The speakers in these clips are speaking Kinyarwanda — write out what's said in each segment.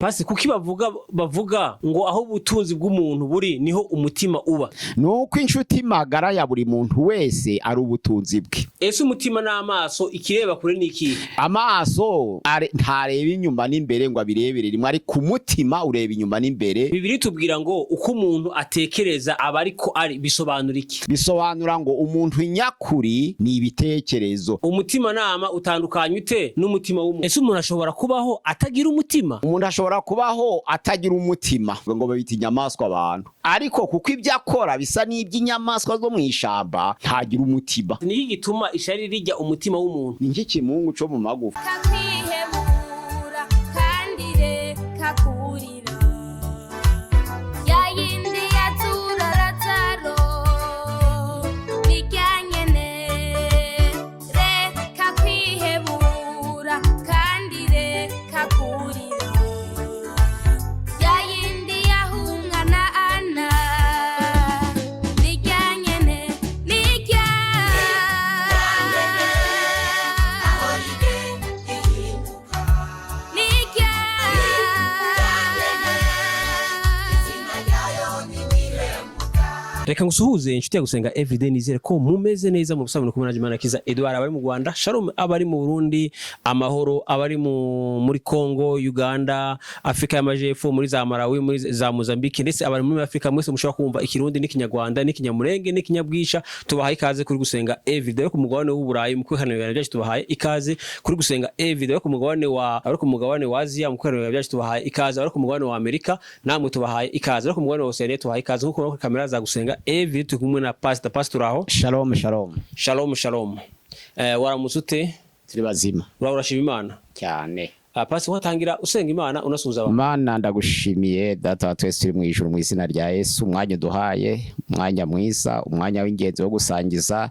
Pasi kuki bavuga ngo aho ubutunzi bw'umuntu buri niho umutima uba. Nuko inshuti magara ya buri muntu wese ari ubutunzi bwe. Ese umutima n'amaso ikireba kure niki? Amaso ntareba inyuma n'imbere ngo abirebere rimwe, ari ku mutima ureba inyuma n'imbere. Bibiliya tubwira ngo uko umuntu atekereza aba ariko ari, bisobanura iki? Bisobanura ngo umuntu nyakuri ni ibitekerezo. Umutima nama utandukanye ute n'umutima w'umuntu? Ese umuntu ashobora kubaho atagira umutima? Umuntu ashobora kubaho atagira umutima ngo babita inyamaswa abantu, ariko kuko ibyo akora bisa n'iby'inyamaswa zo mu ishamba ntagira umutima. Niki gituma ishari rijya umutima w'umuntu? Ni iki kimungu cyo mu magufa. Kakwihebura kandi reka kurira, yayindi yatura rataro bijyanyene. Reka kwihebura kandi reka kurira, yayindi yahungana ana bijyanyene nijya. Reka ngusuhuze inshuti ya Gusenga Everyday, nizere ko mumeze neza mu busabano kumwe na Imana kiza Edouard, abari mu Rwanda, Shalom abari mu Burundi, amahoro abari muri Congo, Uganda, Afrika y'Amajepfo, muri za Malawi, muri za Mozambique, ndetse abari muri Afrika mwese mushobora kumva ikirundi n'ikinyarwanda n'ikinyamurenge n'ikinyabwisha. Tubahaye ikaze kuri Gusenga Everyday ku mugabane w'Uburayi, mu kwihanira byacu tubahaye ikaze kuri Gusenga Everyday ku mugabane wa Asia, mu kwihanira byacu tubahaye ikaze abari ku mugabane wa Amerika, namwe tubahaye ikaze abari ku mugabane wa Oceania, tubahaye ikaze nkuko kuri kamera za Gusenga Everyday turi kumwe na Pastor aho. Shalom shalom. Shalom. Waramutse ute? Turi bazima. Urashima Imana cyane. Pastor watangira usenga Imana unasuhuza abantu. Mana ndagushimiye data wa twese turi mu ijuru mu izina rya Yesu, umwanya duhaye, umwanya mwiza, umwanya w'ingenzi wo gusangiza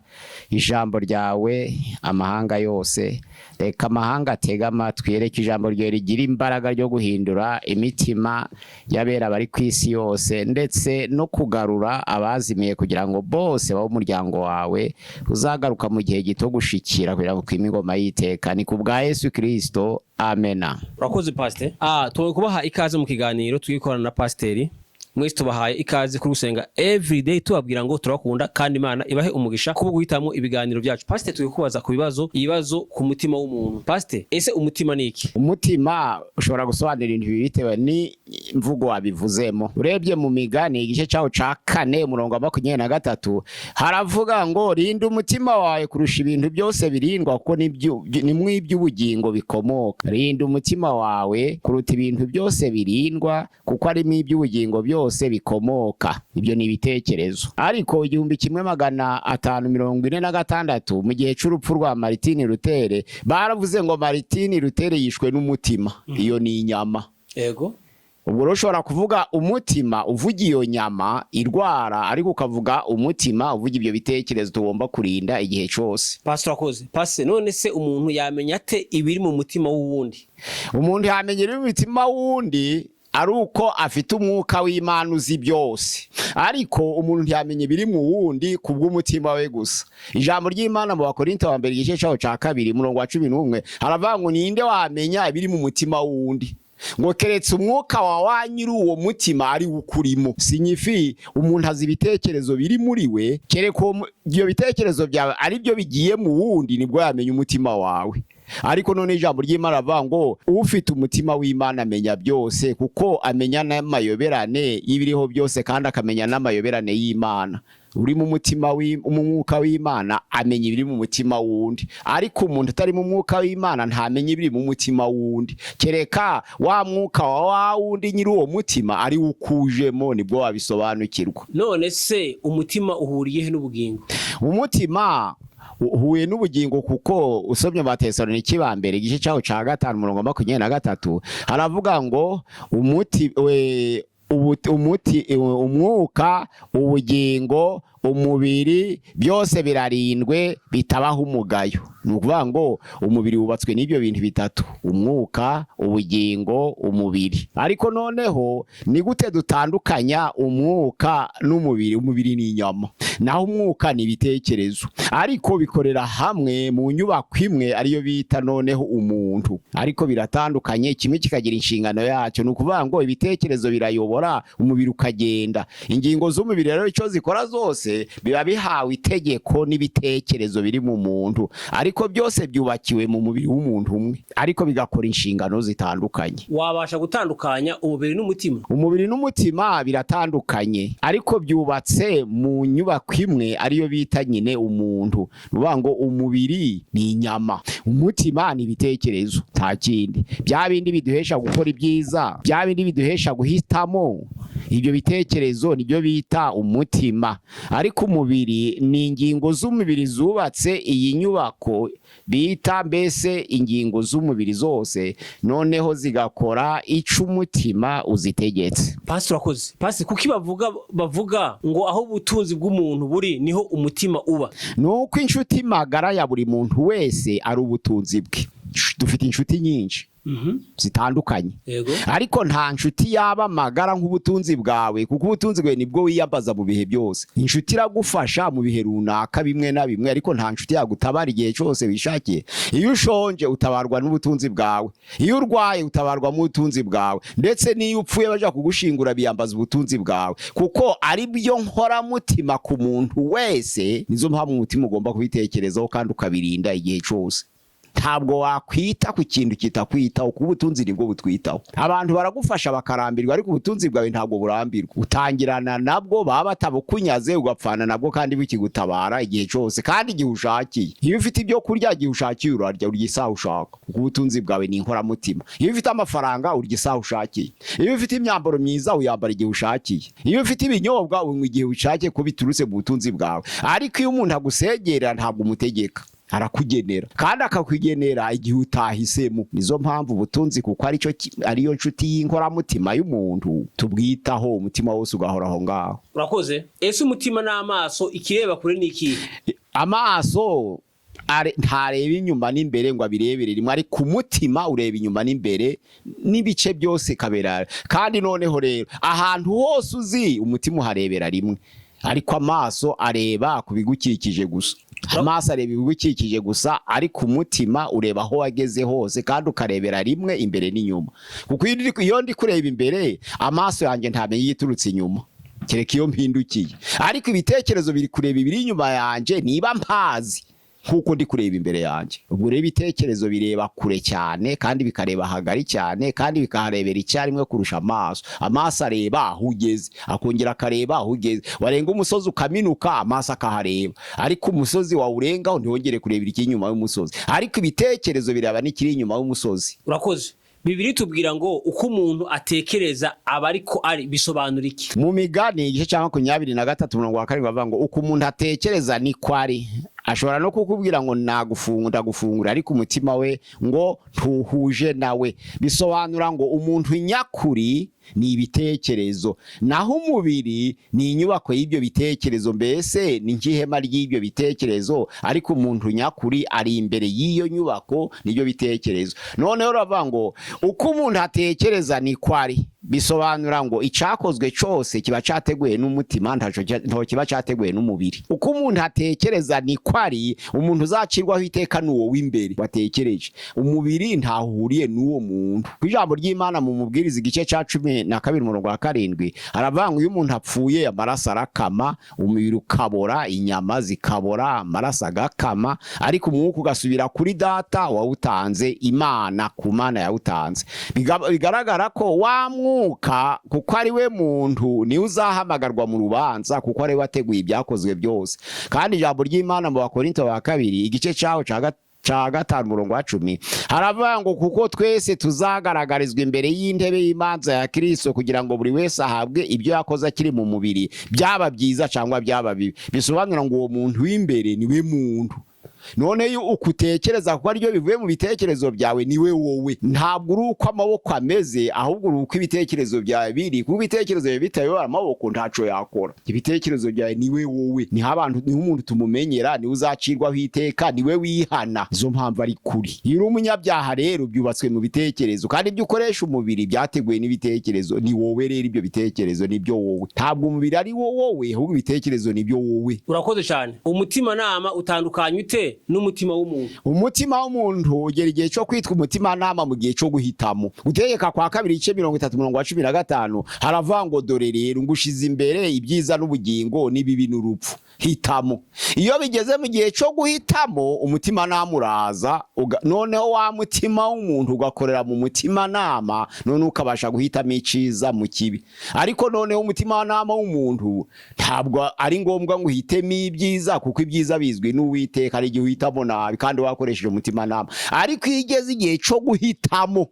ijambo ryawe amahanga yose. Reka amahanga atega amatwi, yereke ijambo ryawe rigira imbaraga ryo guhindura imitima y'abera bari ku isi yose, ndetse no kugarura abazimiye kugira ngo bose babo umuryango wawe uzagaruka mu gihe gito gushikira kugira ngo kwimigoma yiteka. Ni ku bwa Yesu Kristo, amena. Urakoze Pastor. Tuwe kubaha ikaze mu kiganiro tugikorana na Pasiteri. Mwese tubahaye ikaze kuri Gusenga Everyday, tubabwira ngo turakunda kandi Imana ibahe umugisha kubo guhitamo ibiganiro byacu. Pastor tugiye kubaza ku ibibazo ku mutima w'umuntu. Pastor, ese umutima ni iki? Umutima ushobora gusobanura ibintu bitewe ni imvugo wabivuzemo. Urebye mu Migani igice cyawo ca 4 umurongo wa 23 haravuga ngo rinda umutima wawe kurusha ibintu byose birindwa kuko ni mw'iby'ubugingo bikomoka. Rinda umutima wawe kuruta ibintu byose birindwa kuko ari mw'iby'ubugingo byose bikomoka. Ibyo ni ibitekerezo. Ariko 1546 mu gihe c'urupfu rwa Martin Luther baravuze ngo Martin Luther yishwe n'umutima. Iyo ni inyama. Yego. Ubwo ushobora kuvuga umutima uvuga iyo nyama irwara, ariko ukavuga umutima uvuga ibyo bitekerezo tugomba kurinda igihe cyose. Pastor akoze. Pastor, none se umuntu yamenya ate ibiri mu mutima w'uwundi? Umuntu yamenya ibiri mu mutima w'uwundi ari uko afite umwuka w'Imana uzi byose, ariko umuntu ntiyamenye ibiri mu wundi kubw'umutima we gusa. Ijambo ry'Imana mu Bakorinto wa mbere igice cyawo ca 2 umurongo wa 11 haravuga ngo ninde wamenya ibiri mu mutima w'undi, ngo keretse umwuka wa wanyiri uwo mutima ari ukurimo. Sinyifi umuntu azi ibitekerezo biri muri we, kereko ibyo bitekerezo byawe ari byo bigiye mu wundi nibwo yamenya umutima wawe. Ariko none ijambo ry'Imana avuga ngo ufite umutima w'Imana amenya byose, kuko amenya n'amayoberane y'ibiriho byose kandi akamenya n'amayoberane y'Imana. Uri mu mutima umwuka w'Imana amenya ibiri mu mutima wundi, ariko umuntu utari mu mwuka w'Imana ntamenye ibiri mu mutima wundi, kereka wa mwuka wa wundi nyiri uwo mutima ari ukujemo nibwo wabisobanukirwa. None se umutima uhuriye he n'ubugingo? Umutima uhuye n'ubugingo kuko usomye mu Batesalonike ba mbere igice cyawo ca 5 umurongo wa 23 haravuga ngo umwuka, ubugingo, umubiri byose birarindwe bitabaho umugayo. Ni ukuvuga ngo umubiri wubatswe n'ibyo bintu bitatu: umwuka, ubugingo, umubiri. Ariko noneho ni gute dutandukanya umwuka n'umubiri? Umubiri ni inyama, naho umwuka ni ibitekerezo, ariko bikorera hamwe mu nyubako imwe ariyo bita noneho umuntu. Ariko biratandukanye, kimwe kikagira inshingano yacyo. Ni ukuvuga ngo ibitekerezo birayobora, umubiri ukagenda. Ingingo z'umubiri rero icyo zikora zose biba bihawe itegeko n'ibitekerezo biri mu muntu, ariko byose byubakiwe mu mubiri w'umuntu umwe, ariko bigakora inshingano zitandukanye. Wabasha gutandukanya umubiri n'umutima? Umubiri n'umutima biratandukanye, ariko byubatse mu nyubako imwe ariyo bita nyine umuntu. Nuvuga ngo umubiri ni inyama, umutima ni ibitekerezo, nta kindi. Bya bindi biduhesha gukora ibyiza, bya bindi biduhesha guhitamo, ibyo bitekerezo nibyo bita umutima. Ariko umubiri ni ingingo z'umubiri zubatse iyi nyubako bita mbese ingingo z'umubiri zose, noneho zigakora ico umutima uzitegetse. Pastor urakoze. Pastor, kuki bavuga ngo aho ubutunzi bw'umuntu buri niho umutima uba? Nuko inshuti magara ya buri muntu wese ari ubutunzi bwe. Dufite inshuti nyinshi zitandukanye, ariko nta nshuti yaba magara nk'ubutunzi bwawe, kuko ubutunzi bwawe nibwo wiyambaza mu bihe byose. Inshuti iragufasha mu bihe runaka bimwe na bimwe, ariko nta nshuti yagutabara igihe cyose wishakiye. Iyo ushonje utabarwa n'ubutunzi bwawe, iyo urwaye utabarwa mu butunzi bwawe, ndetse n'iyo upfuye baja kugushingura biyambaza ubutunzi bwawe, kuko ari byo nkoramutima ku muntu wese. Nizo mpamvu umutima ugomba kubitekerezaho kandi ukabirinda igihe cyose. Ntabwo wakwita ku kintu kitakwitaho, kuko ubutunzi nibwo butwitaho. Abantu baragufasha bakarambirwa, ariko ubutunzi bwawe ntabwo burambirwa. Utangirana nabwo, baba batabukunyaze, ugapfana nabwo kandi bikigutabara igihe cyose kandi igihe ushakiye. Iyo ufite ibyo kurya igihe ushakiye urarya, urya isaha ushaka, kuko ubutunzi bwawe ni inkoramutima. Iyo ufite amafaranga urya isaha ushakiye, iyo ufite imyambaro myiza uyambara igihe ushakiye, iyo ufite ibinyobwa unywa igihe ushakiye, ko biturutse mu butunzi bwawe. Ariko iyo umuntu agusegera ntabwo umutegeka, arakugenera kandi akakwigenera igihe utahisemo. Nizo mpamvu ubutunzi, kuko ariyo nshuti y'inkoramutima y'umuntu, tubwitaho, umutima wose ugahoraho ngaho. Urakoze. Ese umutima n'amaso ikireba kure n'iki? Amaso ntareba inyuma n'imbere ngo abirebere rimwe, ariko umutima ureba inyuma n'imbere n'ibice byose kabera. Kandi noneho rero ahantu hose uzi umutima uharebera rimwe, ariko amaso areba ku bigukikije gusa. Amaso areba ibigukikije gusa, ariko umutima ureba aho wageze hose kandi ukarebera rimwe imbere n'inyuma. Kuko iyo ndi kureba imbere, amaso yanjye ntamenye yiturutse inyuma, kereka iyo mpindukiye. Ariko ibitekerezo biri kureba ibiri inyuma yanjye niba mpazi, nkuko ndi kureba imbere yanjye. Ubwo rero ibitekerezo bireba kure cyane kandi bikareba hagari cyane kandi bikaharebera icyarimwe kurusha amaso. Amaso areba aho ugeze, akongera akareba aho ugeze. Warenga umusozi ukaminuka, amaso akahareba, ariko umusozi wawurengaho ntiwongere kurebera ikinyuma y'umusozi. Ariko ibitekerezo bireba n'ikiri inyuma y'umusozi. Urakoze. Bibiliya tubwira ngo uko umuntu atekereza aba ariko ari, bisobanura iki? Mu Migani igice cya 23:7 bavuga ngo uko umuntu atekereza niko ari. Ashobora no kukubwira ngo ndagufungura, ariko umutima we ngo ntuhuje nawe. Bisobanura ngo umuntu nyakuri ni ibitekerezo, naho umubiri ni inyubako y'ibyo bitekerezo. Mbese ni nk'ihema ry'ibyo bitekerezo, ariko umuntu nyakuri ari imbere y'iyo nyubako n'ibyo bitekerezo. Noneho uravuga ngo uko umuntu atekereza niko ari. Bisobanura ngo icakozwe cyose kiba cyateguwe n'umutima, nto kiba cyateguwe n'umubiri. Uko umuntu atekereza niko ari. Umuntu uzacirwaho iteka n'uwo w'imbere watekereje. Umubiri ntahuriye n'uwo muntu. Ijambo ry'Imana mu Mubwiriza igice cya 12:7 aravuga ngo iyo umuntu apfuye amaraso arakama, umubiri ukabora, inyama zikabora, amaraso agakama, ariko umwuka ugasubira kuri Data wawutanze, Imana, ku Mana yawutanze. Bigaragara ko wa mwuka, kuko ari we muntu, ni uzahamagarwa mu rubanza, kuko ari wateguye ibyakozwe byose. Kandi ijambo ry'Imana mu Bakorinto ba 2 igice cyaho cya 5:10 haravuga ngo kuko twese tuzagaragarizwa imbere y'intebe y'imanza ya Kristo, kugira ngo buri wese ahabwe ibyo yakoze akiri mu mubiri, byaba byiza cyangwa byaba bibi. Bisobanura ngo uwo muntu w'imbere ni we muntu. none yo ukutekereza kuko aryo bivuye mu bitekerezo byawe niwe wowe. Ntabwo uri uko amaboko ameze, ahubwo uri uko ibitekerezo byawe biri. Kuko ibitekerezo byawe bitayobora amaboko ntaco yakora. Ibitekerezo byawe niwe wowe. Ni abantu ni umuntu tumumenyera, ni uzacirwaho iteka, niwe wihana. Izo mpamvu ari kuri. Iyo uri umunyabyaha rero byubatswe mu bitekerezo, kandi ibyo ukoresha umubiri byateguwe n'ibitekerezo. Ni wowe rero ibyo bitekerezo nibyo wowe. Ntabwo umubiri ari wowe, ahubwo ibitekerezo nibyo wowe. Urakoze cyane. Umutima nama utandukanye ute n'umutima w'umuntu? Umutima w'umuntu ugera igihe cyo kwitwa umutima nama mu gihe cyo guhitamo. Utegeka kwa 2:30-15 haravuga ngo dore rero ngushize imbere ibyiza n'ubugingo n'ibibi n'urupfu. Hitamo. Iyo bigeze mu gihe cyo guhitamo umutima nama uraza, noneho wa mutima w'umuntu ugakorera mu mutima nama, none ukabasha guhitamo iciza mu kibi. Ariko noneho umutima nama w'umuntu ntabwo ari ngombwa ngo uhitemo ibyiza, kuko ibyiza bizwi n'Uwiteka. Ari igihe uhitamo nabi kandi wakoresheje umutima nama. Ariko iyo igeze igihe cyo guhitamo,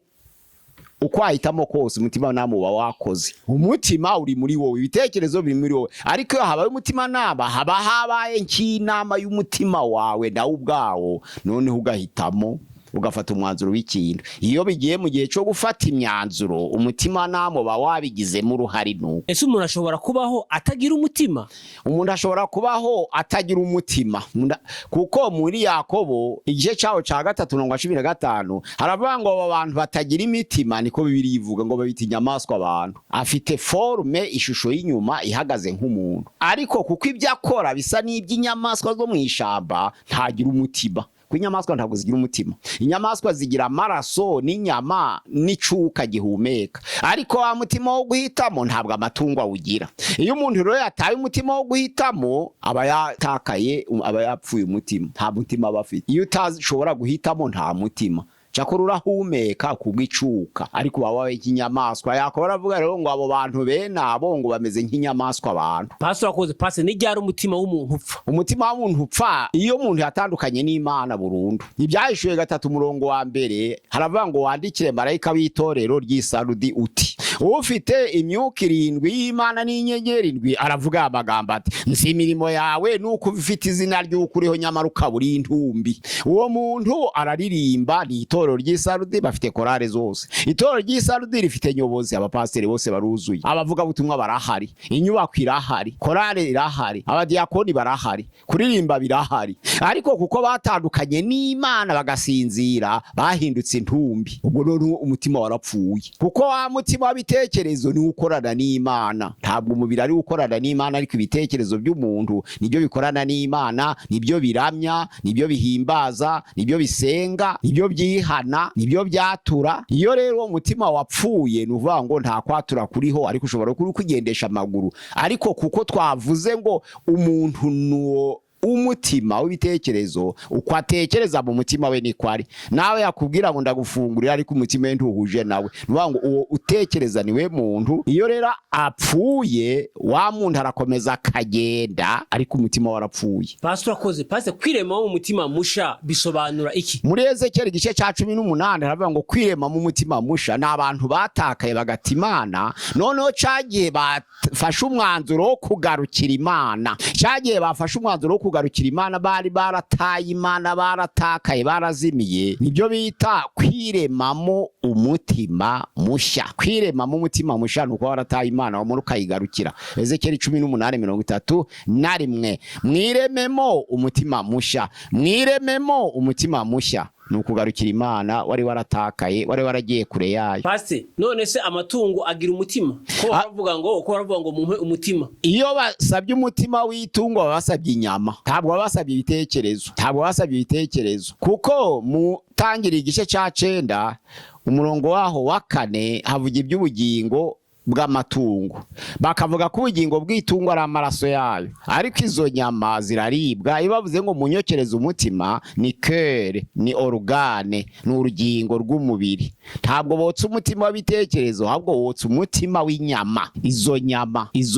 uko wahitamo kose umutima nama uba wakoze. Umutima uri muri wowe, ibitekerezo biri muri wowe. Ariko iyo habaye umutima nama, haba habaye nk'inama y'umutima wawe nawe ubwawo, noneho ugahitamo, ugafata umwanzuro w'ikintu. Iyo bigiye mu gihe cyo gufata imyanzuro, umutima nama uba wabigizemo uruhare. Nuko ese umuntu ashobora kubaho atagira umutima? Umuntu ashobora kubaho atagira umutima, kuko muri Yakobo igice cyawo cya 3:15 haravuga ngo aba bantu batagira imitima, niko Bibiliya ivuga, ngo babita inyamaswa abantu. Afite forme, ishusho y'inyuma ihagaze nk'umuntu, ariko kuko ibyo akora bisa n'iby'inyamaswa zo mu ishamba, ntagira umutima. Inyamaswa ntabwo zigira umutima. Inyamaswa zigira amaraso n'inyama n'icuka gihumeka, ariko wa mutima wo guhitamo ntabwo amatungo awugira. Iyo umuntu rero yataye umutima wo guhitamo, aba yatakaye, aba yapfuye umutima. Nta mutima aba afite. Iyo utashobora guhitamo nta mutima. Chakora urahumeka kubwicuka, ariko wawe ikinyamaswa. Yakora avuga rero ngo abo bantu bene abo ngo bameze nk'inyamaswa abantu. Pastor akoze pase nijyara umutima w'umuntu upfa. Umutima w'umuntu upfa iyo umuntu yatandukanye n'Imana burundu. Ibyahishuye 3:1 haravuga ngo wandikire marayika w'itorero ry'Isarudi uti: ufite imyuka 7 y'Imana n'inyenyeri 7, aravuga amagambo ati: nsi imirimo yawe nuko ufite izina ry'ukuriho nyamara ukaburi intumbi. Uwo muntu araririmba. Ni itorero ry'Isarudi, bafite korale zose. Itorero ry'Isarudi rifite nyobozi, abapasiteri bose baruzuye, abavuga butumwa barahari, inyubako irahari, korale irahari, abadiakoni barahari, kuririmba birahari. Ariko kuko batandukanye n'Imana bagasinzira, bahindutse intumbi. Ubwo rero umutima warapfuye, kuko wa mutima w'ibitekerezo ni ukorana n'Imana. Ntabwo umubiri ari ukorana n'Imana, ariko ibitekerezo by'umuntu nibyo bikorana n'Imana, nibyo biramya, nibyo bihimbaza, nibyo bisenga, nibyo byihana, nibyo byatura. Iyo rero umutima wapfuye nuvuga ngo nta kwatura kuriho, ariko ushobora kugendesha amaguru. Ariko kuko twavuze ngo umuntu nuwo umutima w'ibitekerezo, uko atekereza mu mutima we niko ari. Nawe yakubwira ngo ndagufungurira, ariko umutima we ntuhuje nawe, nuvuga ngo uwo utekereza niwe muntu. Iyo rero apfuye, wa muntu arakomeza akagenda, ariko umutima warapfuye. Pastor akoze pase kwirema mu mutima musha bisobanura iki? Muri Ezekiyeli igice cya 18 haravuga ngo kwirema mu mutima musha ni abantu batakaye bagata Imana, noneho cyagiye bafashe umwanzuro wo kugarukira Imana. Cyagiye bafashe umwanzuro wo kugarukira Imana, bari barataye Imana, baratakaye, barazimiye. Nibyo bita kwiremamo umutima musha. Kwiremamo umutima musha nuko warataye Imana, wamuru kayigarukira. Ezekiyeli 18:31 mwirememo umutima musha, mwirememo umutima musha. Nukugarukira Imana wari waratakaye, wari waragiye kure yayo. Pase none se amatungo agira umutima? Ko baravuga ngo mumpe umutima. Iyo basabye umutima w'itungo basabye inyama, ntabwo basabye ibitekerezo. Kuko mu tangira igice cya 9 umurongo waho wa 4 havuga iby'ubugingo bw'amatungo. Bakavuga ko ubugingo bw'itungo ari amaraso yayo, ariko izo nyama ziraribwa. Iyo bavuze ngo munyokereze umutima, ni cœur, ni organe, ni urugingo rw'umubiri. Ntabwo botsa umutima w'ibitekerezo, ahubwo wotsa umutima w'inyama. Izo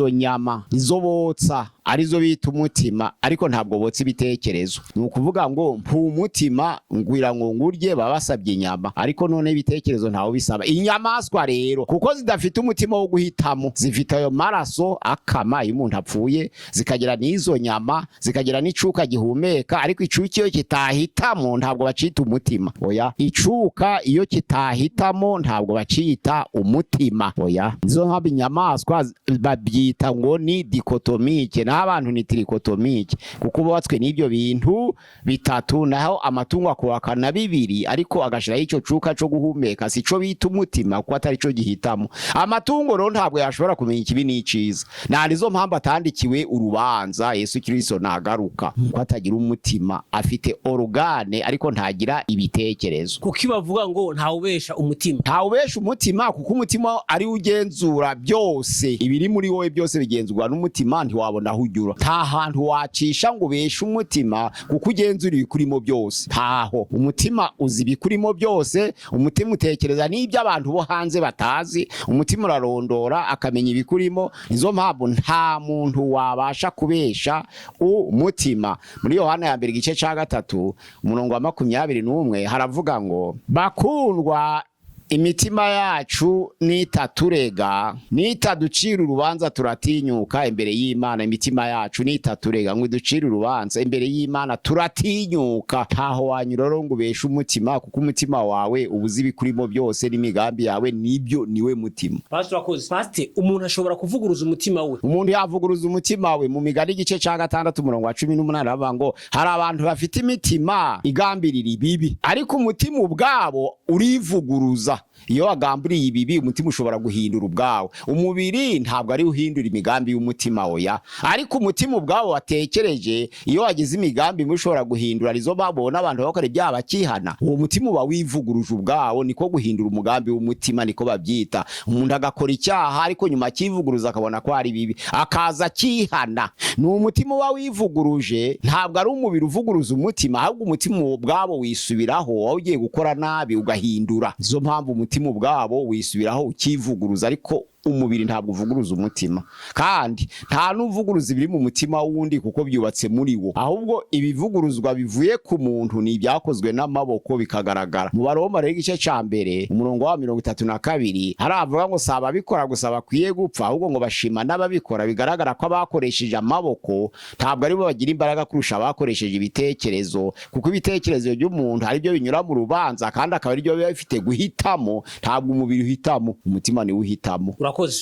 nyama izo botsa arizo bita umutima ariko ntabwo botsa ibitekerezo. Ni ukuvuga ngo umutima ngwira ngo ngurye babasabye inyama ariko none ibitekerezo ntawo bisaba. Inyamaswa rero kuko zidafite umutima wo guhitamo, zifite ayo maraso akama iyo umuntu apfuye, zikagira n'izo nyama, zikagira n'icuka gihumeka, ariko icuka iyo kitahitamo ntabwo bacita umutima. Oya, icuka iyo kitahitamo ntabwo bacita umutima. Oya, izo nk'aba inyamaswa babyita ngo ni dikotomike, naho abantu ni trikotomike kuko bubatswe n'ibyo bintu bitatu, naho amatungo akubaka na bibiri ariko agashiraho ico cuka co guhumeka, sico bita umutima kuko atari co gihitamo. Amatungo rero ntabwo yashobora kumenya ikibi n'iciza, nizo mpamvu atandikiwe urubanza Yesu Kristo nagaruka kuko atagira umutima, afite organe ariko ntagira ibitekerezo. Kuko bavuga ngo ntawubesha umutima, ntawubesha umutima kuko umutima ari ugenzura byose, ibiri muri wowe byose bigenzurwa n'umutima, ntiwabona aho ujura. Nta hantu wacisha ngo ubeshe umutima kuko ugenzura ibikurimo byose, ntaho. Umutima uzi ibikurimo byose, umutima utekereza n'ibyo abantu bo hanze batazi, umutima urarondora akamenya ibikurimo. Nizo mpamvu nta muntu wabasha kubesha umutima. Muri Yohana ya mbere igice ca 3 umurongo wa 21 haravuga ngo bakundwa, imitima yacu nitaturega, nitaducira urubanza turatinyuka imbere y'Imana. Imitima yacu nitaturega ngo ducire urubanza imbere y'Imana turatinyuka. Ntaho wanyuroro ngo ubeshe umutima kuko umutima wawe ubuzi bikurimo byose n'imigambi yawe nibyo niwe mutima. Pastor akoze. Pastor, umuntu ashobora kuvuguruza umutima we? Umuntu yavuguruza umutima we. Mu Migani igice ca 6 umurongo wa 18 aravuga ngo hari abantu bafite imitima igambirira ibibi ariko umutima ubwabo urivuguruza. Iyo wagamburiye ibibi umutima ushobora guhindura ubwawo. Umubiri ntabwo ari uhindura imigambi y'umutima oya, ariko umutima ubwawo watekereje iyo wagize imigambi mushobora guhindura. Arizo babona abantu bakora ibyaha bakihana, uwo mutima uba wivuguruje ubwawo, niko guhindura umugambi w'umutima, niko babyita. Umuntu agakora icyaha ariko nyuma akivuguruza akabona ko ari bibi akaza kihana, ni umutima uba wivuguruje, ntabwo ari umubiri uvuguruza umutima, ahubwo umutima ubwabo wisubiraho wawe ugiye gukora nabi ugahindura. Izo mpamvu umutima ubwabo wisubiraho ukivuguruza, ariko umubiri ntabwo uvuguruza umutima, kandi nta n'uvuguruza ibiri mu mutima wundi kuko byubatse muri wo, ahubwo ibivuguruzwa bivuye ku muntu ni ibyakozwe n'amaboko bikagaragara. Mu Baroma rero igice ca mbere umurongo wa 32 haravuga ngo saba bikora gusa bakwiye gupfa, ahubwo ngo bashima n'ababikora. Bigaragara ko abakoresheje amaboko ntabwo ari bo bagira imbaraga kurusha abakoresheje ibitekerezo, kuko ibitekerezo by'umuntu ari byo binyura mu rubanza kandi akaba ari byo biba bifite guhitamo, ntabwo umubiri uhitamo, umutima ni uhitamo.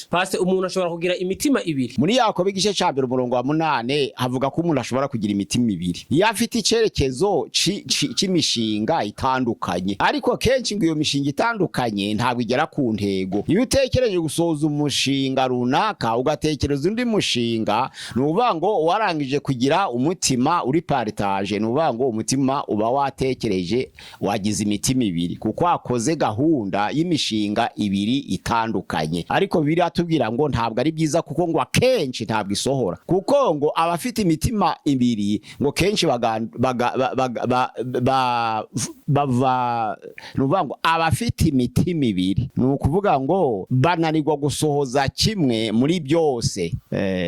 Pastor, umuntu ashobora kugira imitima ibiri? Muri Yakobo igice ca 1 umurongo wa 8 havuga ko umuntu ashobora kugira imitima ibiri iyo afite icerekezo cy'imishinga itandukanye, ariko kenshi ngo iyo mishinga itandukanye ntabwo igera ku ntego. Iyo utekereje gusoza umushinga runaka ugatekereza undi mushinga, nuvuga ngo warangije kugira umutima uri partage, nuvuga ngo umutima uba watekereje wagize imitima ibiri kuko wakoze gahunda y'imishinga ibiri itandukanye. Ariko biratubwira ngo ntabwo ari byiza kuko ngo akenshi ntabwo isohora, kuko ngo abafite imitima ibiri ngo kenshi nuvuga ngo abafite imitima ibiri ni ukuvuga ngo bananirwa gusohoza kimwe muri byose,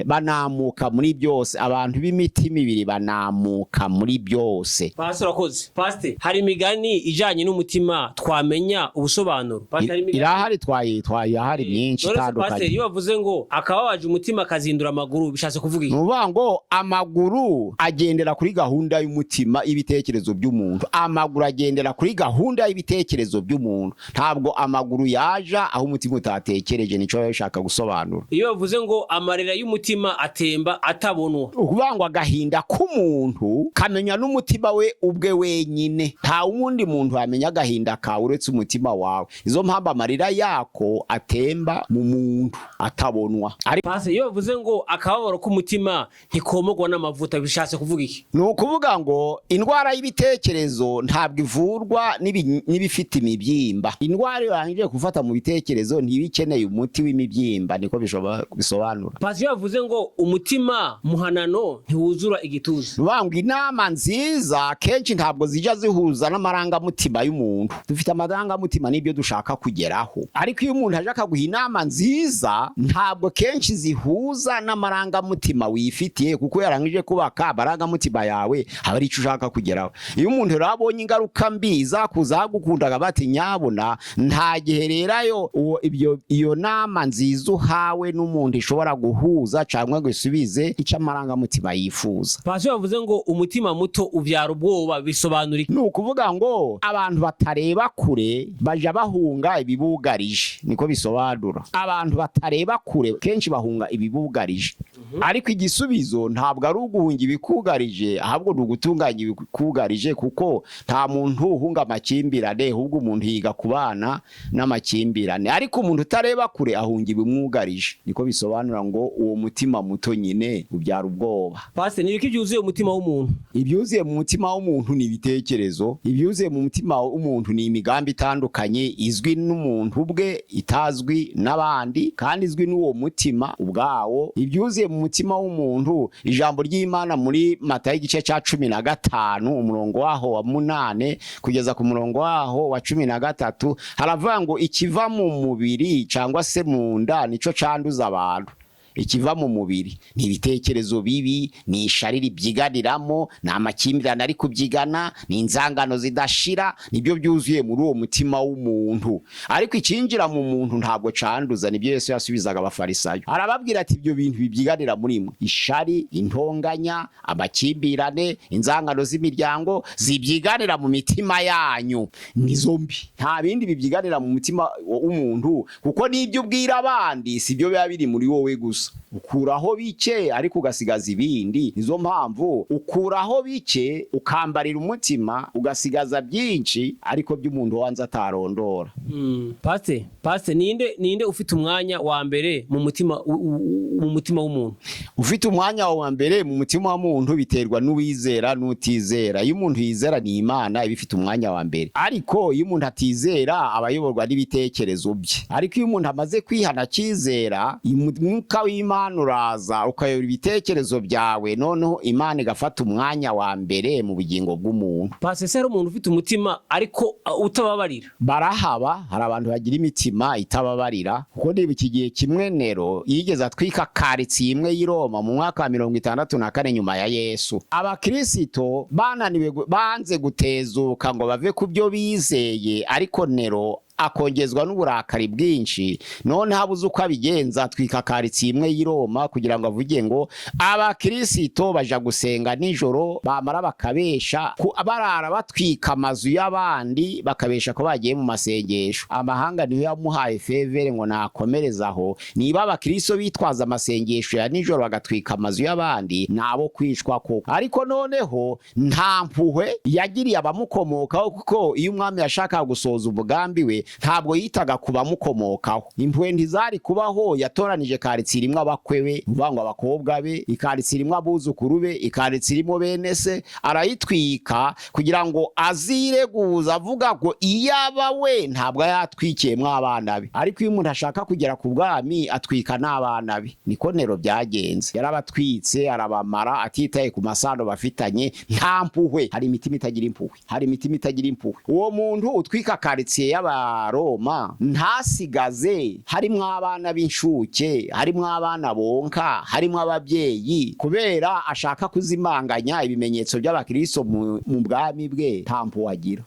banamuka muri byose. Abantu b'imitima ibiri banamuka muri byose. Pastor akoze. Pastor, hari imigani ijanye n'umutima twamenya ubusobanuro? Irahari twayahari myinshi itandukanye. Pastor, iyo bavuze ngo akababaje umutima kazindura amaguru bishatse kuvuga iki? Nuvuga ngo amaguru agendera kuri gahunda y'umutima y'ibitekerezo by'umuntu. Amaguru agendera kuri gahunda y'ibitekerezo by'umuntu, ntabwo amaguru yaja aho umutima utatekereje. Nico yashaka gusobanura. Iyo bavuze ngo amarira y'umutima atemba atabonwa, ukuvuga ngo agahinda k'umuntu kamenya n'umutima we ubwe wenyine, nta wundi muntu amenya agahinda kawe uretse umutima wawe. Izo mpamvu amarira yako atemba mu muntu atabonwa. Pastor, iyo bavuze ngo akababaro k'umutima ntikomogwa n'amavuta bishatse kuvuga iki? Ni ukuvuga ngo indwara y'ibitekerezo ntabwo ivurwa n'ibifite imibyimba. Indwara irangije gufata mu bitekerezo ntibikeneye umuti w'imibyimba, niko bisobanura. Pastor, iyo bavuze ngo umutima muhanano ntiwuzura igituza, nuvuga ngo inama nziza kenshi ntabwo zija zihuza n'amarangamutima y'umuntu. Dufite amarangamutima n'ibyo dushaka kugeraho, ariko iyo umuntu aje akaguha inama nziza nziza ntabwo kenshi zihuza n'amarangamutima wifitiye, kuko yarangije kubaka amarangamutima yawe aba ari icyo ushaka kugeraho. Iyo umuntu rero abonye ingaruka mbi zakuza gukundaga bati nyabona nta gihe rero iyo nama nziza uhawe n'umuntu ishobora guhuza cyangwa ngo isubize icyo amarangamutima yifuza. Pastor bavuze ngo umutima muto ubyara ubwoba, bisobanura iki? Ni ukuvuga ngo abantu batareba kure baja bahunga ibibugarije, niko bisobanura. Abantu batareba kure kenshi bahunga ibibugarije, ariko igisubizo ntabwo ari uguhunga ibikugarije, ahubwo ni ugutunganya ibikugarije, kuko nta muntu uhunga amakimbirane, ahubwo umuntu yiga kubana n'amakimbirane. Ariko umuntu utareba kure ahunga ibimwugarije, niko bisobanura ngo uwo mutima muto nyine ubyara ubwoba. Pastor, ni ibiki byuzuye umutima w'umuntu? Ibyuzuye mu mutima w'umuntu ni ibitekerezo, ibyuzuye mu mutima w'umuntu ni imigambi itandukanye izwi n'umuntu ubwe, itazwi n'abandi, kandi izwi n'uwo mutima ubwawo. Ibyuzuye mu mutima w'umuntu, ijambo ry'Imana muri Matayo igice cya 15 umurongo waho wa 8 kugeza ku murongo waho wa 13 haravuga ngo ikiva mu mubiri cyangwa se mu nda nico canduza abantu. Ikiva mu mubiri ni ibitekerezo bibi, ni ishari ribyiganiramo, ni amakimbirane ari kubyigana, ni inzangano zidashira, nibyo byuzuye muri uwo mutima w'umuntu. Ariko ikinjira mu muntu ntabwo canduza, nibyo Yesu yasubizaga abafarisayo, arababwira ati ibyo bintu bibyiganira muri mwe, ishari, intonganya, amakimbirane, inzangano z'imiryango zibyiganira mu mitima yanyu, ni zombi, nta bindi bibyiganira mu mutima w'umuntu, kuko nibyo ubwira abandi sibyo biba biri muri wowe gusa. Ukuraho bike ariko ugasigaza ibindi. Nizo mpamvu ukuraho bike ukambarira umutima, ugasigaza byinshi ariko by'umuntu wanze atarondora. Pastor, ninde ufite umwanya wa mbere mu mutima w'umuntu? Ufite umwanya wa mbere mu mutima w'umuntu biterwa n'uwizera n'utizera. Iyo umuntu yizera ni Imana ibifite umwanya wa mbere, ariko iyo umuntu atizera abayoborwa n'ibitekerezo bye. Ariko iyo umuntu amaze kwihana kizera, umwuka w'Imana uraza ukayobora ibitekerezo byawe, noneho Imana igafata umwanya wa mbere mu bugingo bw'umuntu. Pastor, umuntu ufite umutima ariko utababarira barahaba. Hari abantu bagira imitima itababarira, kuko niba iki gihe kimwe Nero yigeze atwika karitsiye imwe y'i Roma mu mwaka wa 64 nyuma ya Yesu. Abakristo banze gutezuka ngo bave ku byo bizeye, ariko Nero akongezwa n'uburakari bwinshi, none habuze uko abigenza atwika karitsiye imwe y'i Roma kugira ngo avuge ngo abakristo baja gusenga nijoro, bamara bakabesha barara batwika amazu y'abandi, bakabesha ko bagiye mu masengesho. Amahanga niyo yamuhaye fevere ngo nakomerezaho. Niba abakristo bitwaza amasengesho ya nijoro bagatwika amazu y'abandi, nabo kwicwa koko. Ariko noneho nta mpuhwe yagiriye abamukomokaho, kuko iyo umwami yashaka gusoza umugambi we ntabwo yitaga kubamukomokaho. Impuhwe ntizari kubaho. Yatoranije karitsiye imwe abakwe be, uvangwa abakobwa be, ikaritsiye imwe abuzukuru be, ikaritsiye imwe bene se, arayitwika kugira ngo azireguza avuga ngo iyaba we ntabwo yatwikiyemo abana be. Ariko iyo umuntu ashaka kugera ku bwami atwika n'abana be. Niko Nero byagenze, yarabatwitse arabamara atitaye ku masano bafitanye. Nta mpuhwe. Hari imitima itagira impuhwe. Uwo muntu utwika karitsiye y'Abaroma ntasigaze harimo abana b'inshuke, harimo abana bonka, harimo ababyeyi, kubera ashaka kuzimanganya ibimenyetso by'abakristo mu bwami bwe. Nta mpuhwe agira.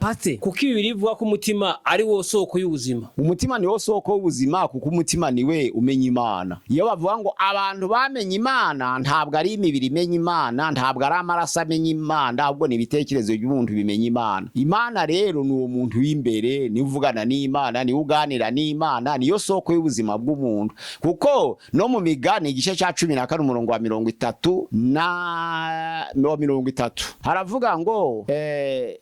Pastor, kuko Bibiliya ivuga ko umutima ari wo soko y'ubuzima. Umutima ni wo soko y'ubuzima, kuko umutima niwe umenya Imana. Iyo bavuga ngo abantu bamenye Imana, ntabwo ari imibiri imenya Imana, ntabwo ari amaraso amenya Imana, ahubwo ni ibitekerezo by'umuntu bimenya Imana. Imana rero ni uwo muntu w'imbere, ni uvugana n'Imana, ni uganira n'Imana, niyo soko y'ubuzima bw'umuntu. Kuko no mu Migani igice cya 14 umurongo wa 30 na 30 haravuga ngo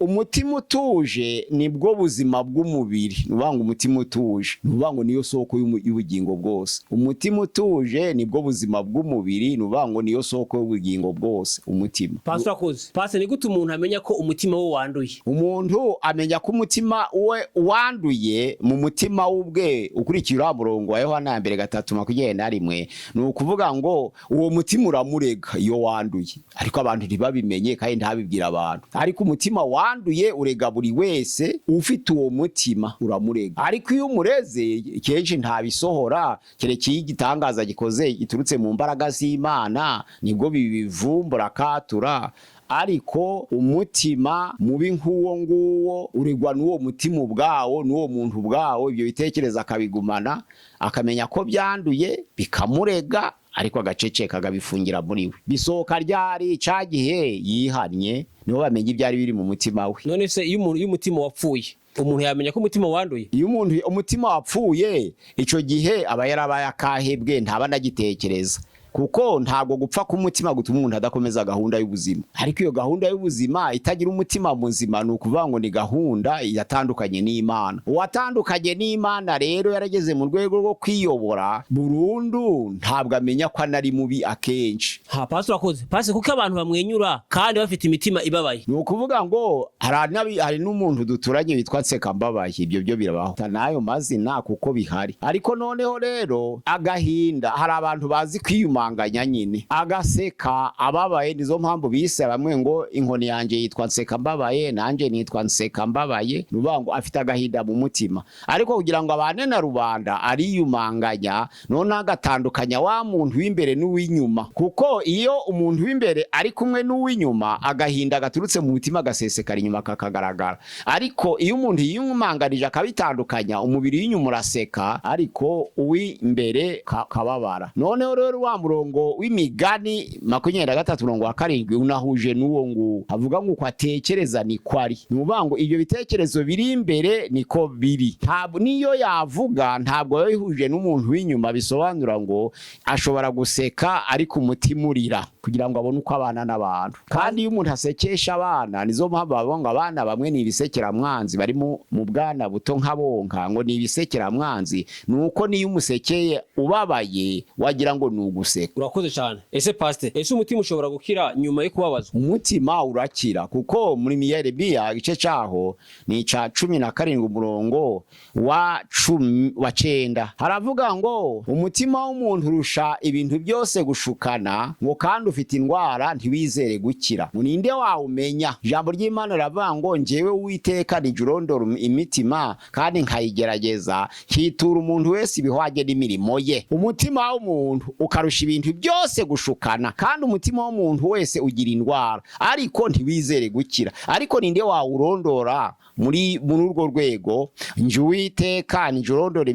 umutima utuje nibwo buzima bw'umubiri. Nubanga umutima utuje, nubanga niyo soko y'ubugingo bwose. Umutima utuje nibwo buzima bw'umubiri, nubanga niyo soko y'ubugingo bwose, umutima. Pastor, ni gute umuntu amenya ko umutima we wanduye? Umuntu amenya ko umutima we wanduye mu mutima w'ubwe ukurikira murongo wa Yohana 3:21 ni ukuvuga ngo uwo mutima uramurega iyo wanduye, ariko abantu ntibabimenye kandi ntabibwira abantu. Ariko umutima wanduye urega buri wese ufite uwo mutima uramurega, ariko iyo umureze kenshi ntabisohora, keretse igitangaza gikoze giturutse mu mbaraga z'Imana nibwo bibivumbura katura. Ariko umutima mubi nk'uwo nguwo uregwa n'uwo mutima ubwawo, n'uwo muntu ubwawo, ibyo bitekereza akabigumana, akamenya ko byanduye bikamurega, ariko agaceceka agabifungira muri we. Bisohoka ryari ca gihe yihannye niho bamenye ibyari biri mu mutima we. None se iyo umutima wapfuye umuntu yamenya ko umutima wanduye? Iyo umuntu umutima wapfuye ico gihe aba yarabaye akahebwe, ntaba nagitekereza, kuko ntabwo gupfa k'umutima gutuma umuntu adakomeza gahunda y'ubuzima. Ariko iyo gahunda y'ubuzima itagira umutima muzima ni ukuvuga ngo ni gahunda yatandukanye n'Imana. Uwatandukanye n'Imana rero yarageze mu rwego rwo kwiyobora burundu, ntabwo amenya ko anari mubi akenshi. Pastor akoze pase kuko abantu bamwenyura kandi bafite imitima ibabaye. Ni ukuvuga ngo hari n'umuntu duturanye witwa Nsekambabaye, ibyo byo birabaho nayo mazina kuko bihari. Ariko noneho rero agahinda, hari abantu bazi kwiyuma nyine agaseka ababaye, nizo mpamvu bise bamwe ngo inkoni yanjye yitwa Nsekambabaye, nanje nitwa Nsekambabaye. Rubango afite agahinda mu mutima, ariko kugira ngo abane na rubanda ariyumanganya, none agatandukanya wa muntu w'imbere n'uw'inyuma, kuko iyo umuntu w'imbere ari kumwe n'uw'inyuma agahinda gaturutse mu mutima gasesekara inyuma kakagaragara. Ariko iyo umuntu yiyumanganije akabitandukanya, umubiri w'inyuma uraseka ariko uw'imbere kababara. Noneho rero wa murongo w'imigani 23:7 unahuje n'uwo nguwo, avuga ngo kwatekereza ni kwari. Nubango ibyo bitekerezo biri imbere niko biri, ntabwo niyo yavuga ntabwo yihuje n'umuntu w'inyuma. Bisobanura ngo ashobora guseka ariko umutima urira kugira ngo abone uko abana n'abantu. Kandi iyo umuntu asekesha abana, nizo mpamvu bavuga abana bamwe ni ibisekera mwanzi, bari mu bwana buto nk'abonka ngo ni ibisekera mwanzi, nuko niyo umusekeye ubabaye wagira ngo nuguseka. Urakoze cyane. Ese pastor, ese umutima ushobora gukira nyuma yo kubabazwa? Umutima urakira, kuko muri Bibiliya igice cyaho ni ca 17 umurongo wa 9 haravuga ngo umutima w'umuntu urusha ibintu byose gushukana, ngo kandi ufite indwara ntiwizere gukira. Ninde wawumenya? Ijambo ry'Imana riravuga ngo njyewe Uwiteka nijurondora imitima kandi nkayigerageza, hitura umuntu wese ibihwage n'imirimo ye. Umutima w'umuntu ukarusha ibintu byose gushukana, kandi umutima w'umuntu wese ugira indwara, ariko ntiwizere gukira. Ariko ninde wawurondora muri urwo rwego? Nje Uwiteka nijurondora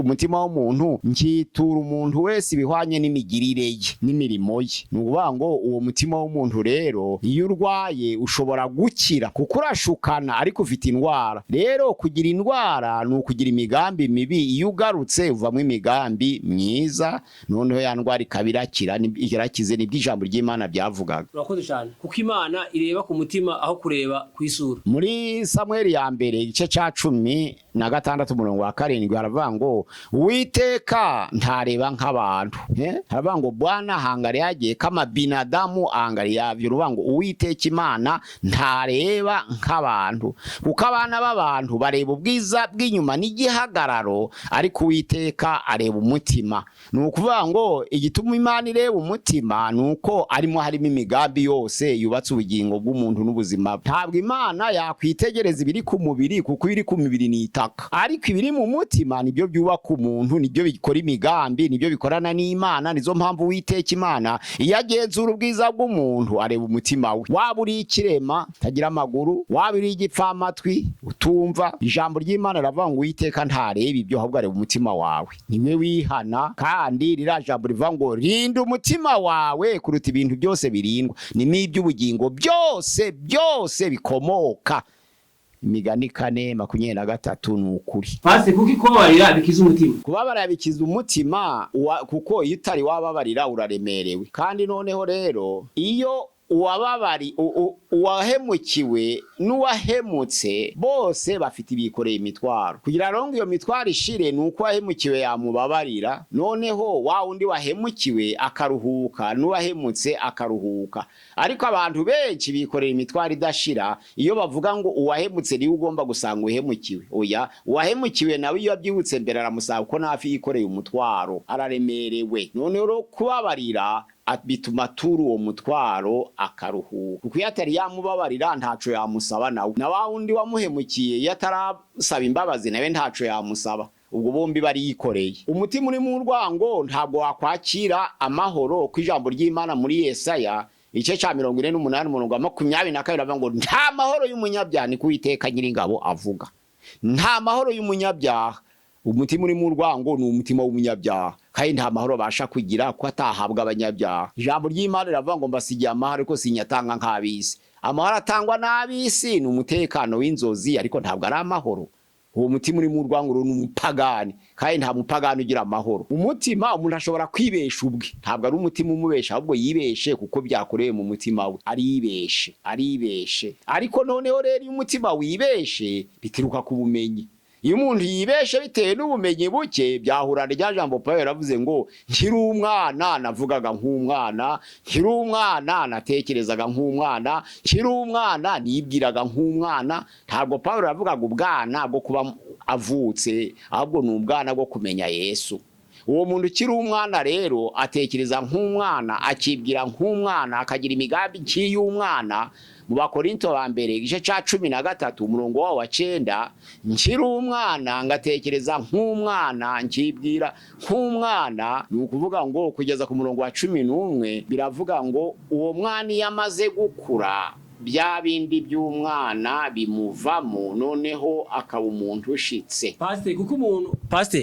umutima w'umuntu, nkitura umuntu wese ibihwanye n'imigirire ye n'imirimo ye. Nuvuga ngo uwo mutima w'umuntu rero iyo urwaye ushobora gukira, kuko urashukana ariko ufite indwara. Rero kugira indwara ni ukugira imigambi mibi, iyo ugarutse uvamwe imigambi myiza, noneho ya ndwara ikabirakira irakize. Ni by'ijambo ry'Imana byavugaga. Urakoze cyane, kuko Imana ireba ku mutima aho kureba ku isura. Muri Samueli ya mbere igice ca 16 umurongo wa 7 haravuga ngo Uwiteka ntareba nk'abantu, haravuga ngo Bwana hangari yagiye kama binadamu angari yavyo. Ruvuga ngo Uwiteka Imana ntareba nk'abantu, kuko abana b'abantu bareba ubwiza bw'inyuma n'igihagararo, ariko Uwiteka areba umutima. Ni ukuvuga ngo igituma Imana ireba umutima nuko harimo imigambi yose yubatse ubugingo bw'umuntu n'ubuzima. Ntabwo Imana yakwitegereza ibiri ku mubiri, kuko ibiri ku mubiri ni itaka, ariko ibiri mu mutima nibyo byubaka umuntu, nibyo bikora imigambi, nibyo bikorana n'Imana. Nizo mpamvu Uwiteka Imana iyo agenzura ubwiza bw'umuntu areba umutima we. Waba uri ikirema tagira amaguru, waba uri igipfamatwi utumva, ijambo ry'Imana riravuga ngo Uwiteka ntareba ibyo, ahubwo areba umutima wawe. Niwe wihana, kandi rira jambo rivuga ngo rinda umutima wawe kuruta ibintu byose birindwa, ni iby'ubugingo byose bikomoka. Imigani 4:23 ni ukuri. Pasi kuko kubabarira bikiza umutima. Kubabarira bikiza umutima, kuko iyo utari wababarira uraremerewe. Kandi noneho rero iyo uwahemukiwe n'uwahemutse bose bafite ibikoreye imitwaro. Kugira ngo iyo mitwaro ishire nuko uwahemukiwe yamubabarira, noneho wa undi wahemukiwe akaruhuka n'uwahemutse akaruhuka. Ariko abantu benshi bikorera imitwaro idashira iyo bavuga ngo uwahemutse niwe ugomba gusanga uhemukiwe. Oya, uwahemukiwe nawe iyo abyibutse mbere aramusaba ko nafi yikoreye umutwaro, araremerewe. Noneho kubabarira bituma turu uwo mutwaro akaruhuka. Kuko yatari yamubabarira ntaco yamusaba nawe. Na wa undi wamuhemukiye yatarasaba imbabazi nawe ntaco yamusaba. Ubwo bombi bari yikoreye. Umutima uri mu rwango ntabwo wakwakira amahoro. Ku ijambo ry'Imana muri Yesaya igice ca 48 umurongo wa 22 avuga ngo nta mahoro y'umunyabyaha, ni Uwiteka Nyiringabo avuga. Nta mahoro y'umunyabyaha. Umutima uri mu rwango ni umutima w'umunyabyaha, kandi nta mahoro basha kugira ko atahabwa abanyabyaha. Ijambo ry'Imana riravuga ngo mbasigiye amahoro ariko sinyatanga nk'abisi. Amahoro atangwa n'abisi ni umutekano w'inzozi, ariko ntabwo ari amahoro. Uwo mutima uri mu rwango ni umupagani, kandi nta mupagani ugira amahoro. Umutima umuntu ashobora kwibesha ubwe, ntabwo ari umutima umubesha, ahubwo yibeshe kuko byakorewe mu mutima we. Aribeshe. Ariko noneho rero iyo umutima wibeshe bitiruka ku bumenyi. Iyo umuntu yibeshe bitewe n'ubumenyi buke, byahura rya jambo Pawulo yaravuze ngo nkiri umwana navugaga nk'umwana, nkiri umwana natekerezaga nk'umwana, nkiri umwana nibwiraga nk'umwana. Ntabwo Pawulo yavugaga ubwana bwo kuba avutse, ahubwo ni ubwana bwo kumenya Yesu. Uwo muntu ukiri umwana rero atekereza nk'umwana, akibwira nk'umwana, akagira imigambi y'umwana. Mu Bakorinto ba mbere igice ca 13 umurongo wa 9, nkiri umwana ngatekereza nk'umwana, nkibwira nk'umwana. Ni ukuvuga ngo kugeza ku murongo wa 11 biravuga ngo uwo mwana yamaze gukura bya bindi by'umwana bimuvamo, noneho akaba umuntu ushitse.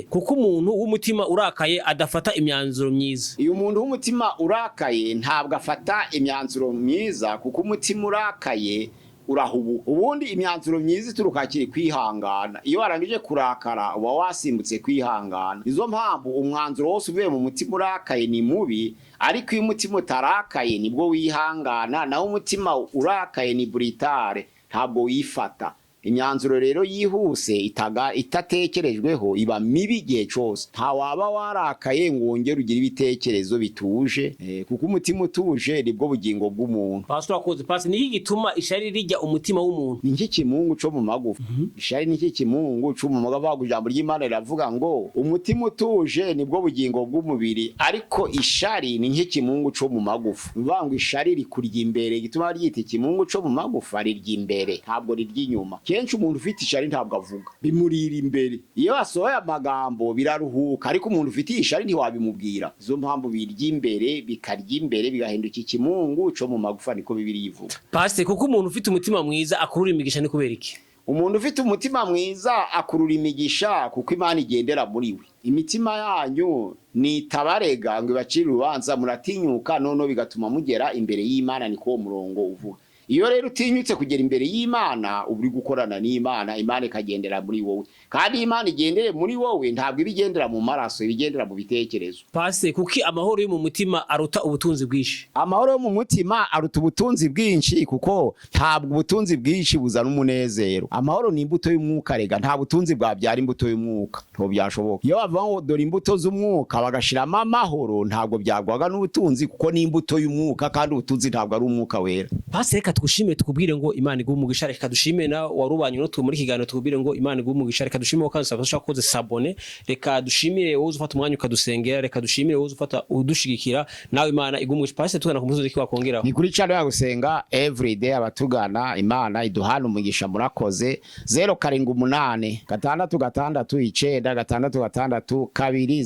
Kuko umuntu w'umutima urakaye adafata imyanzuro myiza. Iyo umuntu w'umutima urakaye ntabwo afata imyanzuro myiza, kuko umutima urakaye urahubuka. Ubundi imyanzuro myiza turukakiri kwihangana. Iyo warangije kurakara uba wasimbutse kwihangana. Izo mpamvu umwanzuro wose uvuye mu mutima urakaye ni mubi, ariko iyo umutima utarakaye nibwo wihangana. Naho umutima urakaye ni brutale, ntabwo wifata. Imyanzuro rero yihuse itatekerejweho iba mibi igihe cyose. Nta waba warakaye ngo wongere ugire ibitekerezo bituje, kuko umutima utuje nibwo bugingo bw'umuntu. Pastor ni iki gituma ishari rijya umutima w'umuntu? Ni iki kimungu cyo mu magufa. Ishari ni iki kimungu cyo mu magufa. Ijambo ry'Imana riravuga ngo umutima utuje nibwo bugingo bw'umubiri, ariko ishari ni iki kimungu cyo mu magufa. Bivuga ngo ishari rikurya imbere, gituma ryita kimungu cyo mu magufa, rirya imbere ntabwo rirya inyuma. Kenshi umuntu ufite ishari ntabwo avuga, bimurira imbere. Iyo asohoye amagambo biraruhuka, ariko umuntu ufite ishari ntiwabimubwira. Izo mpamvu birya imbere, bikarya imbere, bigahinduka ikimungu cyo mu magufa, niko Bibiliya ivuga. Pastor, kuko umuntu ufite umutima mwiza akurura imigisha ni kubera iki? Umuntu ufite umutima mwiza akurura imigisha kuko Imana igendera muri we. Imitima yanyu nitabarega ngo ibacire urubanza, muratinyuka noneho bigatuma mugera imbere y'Imana, niko uwo murongo uvuga. Iyo rero utinyutse kugera imbere y'Imana uri gukorana n'Imana, Imana ikagendera muri wowe. Kandi Imana igendere muri wowe ntabwo ibigendera mu maraso, ibigendera mu bitekerezo. Pastor, kuki amahoro yo mu mutima aruta ubutunzi bwinshi? Amahoro yo mu mutima aruta ubutunzi bwinshi, kuko ntabwo ubutunzi bwinshi buzana umunezero. Amahoro ni imbuto y'umwuka, rega nta butunzi bwabyara imbuto y'umwuka, nto byashoboka. Iyo bavuga ngo dore imbuto z'umwuka bagashiramo amahoro, ntabwo byagwaga n'ubutunzi, kuko ni imbuto y'umwuka, kandi ubutunzi ntabwo ari umwuka wera. Pastor, reka tugushime tukubwire ngo Imana iguhe umugisha. Reka dushime na warubanye no muri kiganiro tukubwire ngo Imana iguhe umugisha. Reka dushime kandi sabasha koze sabone. Reka dushimire wowe ufata umwanya ukadusengera. Reka dushimire wowe ufata udushigikira. Nawe Imana iguhe umugisha. Pastor, tugana ku musozi wakongeraho ni kuri channel ya Gusenga Everyday. Abatugana Imana iduhana umugisha. Murakoze. 078 gatandatu gatandatu 9 gatandatu gatandatu 20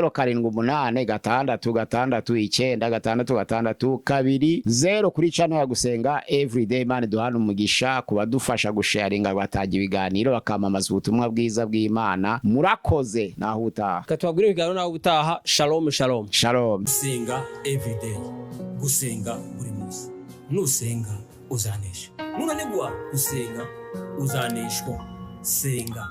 078 gatandatu gatandatu 9 gatandatu gatandatu 20 kuri channel ya Gusenga Everyday. Imana duhana umugisha kubadufasha gusharinga batagira ibiganiro bakamamaza ubutumwa bwiza bw'Imana. Murakoze. Naho utaha katubagire ibiganiro. Naho utaha. Shalom shalom shalom. Gusenga Everyday, gusenga buri munsi. Nusenga uzanesha, nunanigwa gusenga uzaneshwa. Senga.